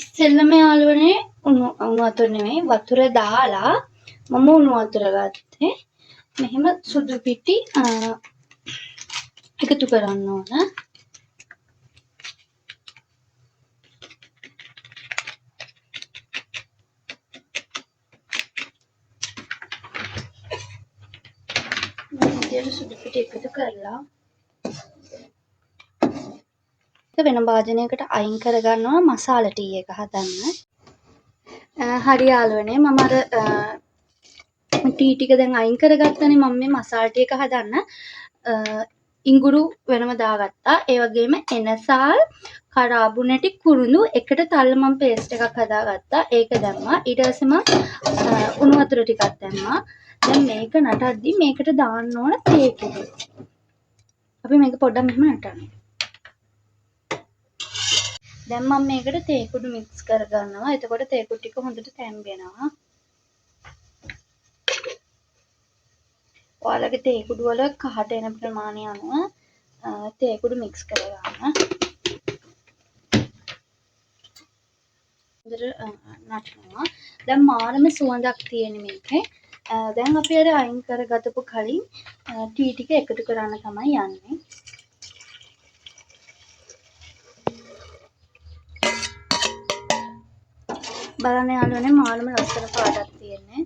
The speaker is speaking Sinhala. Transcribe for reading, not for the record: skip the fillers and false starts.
ඉස්සෙල්ලම යාළුවනේ උණු වතුර නෙමෙයි වතුර දාලා මම උණු වතුර ගත්තේ. මෙහෙම සුදු පිටි එකතු කරන්න ඕන. මේ සුදු පිටි එකතු කරලා වෙන භාජනයකට අයින් කරගන්නවා මසාලා ටී එක හදන්න. හරි යාළුවනේ මම අර ටී ටික දැන් අයින් කරගත්තනේ. මම මේ මසාලා ටී එක හදන්න ඉඟුරු වෙනම දාගත්තා. ඒ වගේම එනසාල් කරාබු නැටි කුරුඳු එකට තල්ලා මම පේස්ට් එකක් හදාගත්තා. ඒක දැම්මා. ඊට පස්සේ මම උණු වතුර ටිකක් දැම්මා. දැන් මේක නටද්දි මේකට දාන්න ඕන තේ කුඩු. අපි මේක පොඩ්ඩක් මෙහෙම නටන්න. දැන් මම මේකට තේ කුඩු මික්ස් කරගන්නවා. එතකොට තේ කුඩු ටික හොඳට තැම්බෙනවා. ඔයාලගේ තේ කුඩු වල කහට එන ප්‍රමාණය අනුව තේ කුඩු මික්ස් කරගන්න. හොඳට නටනවා. දැන් මාරම සුවඳක් තියෙන මේකේ. දැන් අපි අර අයින් කරගතපු කලින් ටී ටික එකතු කරන්න තමයි යන්නේ. බලන්න යාළුවනේ මාළම ලස්සන පාටක් තියෙන්නේ.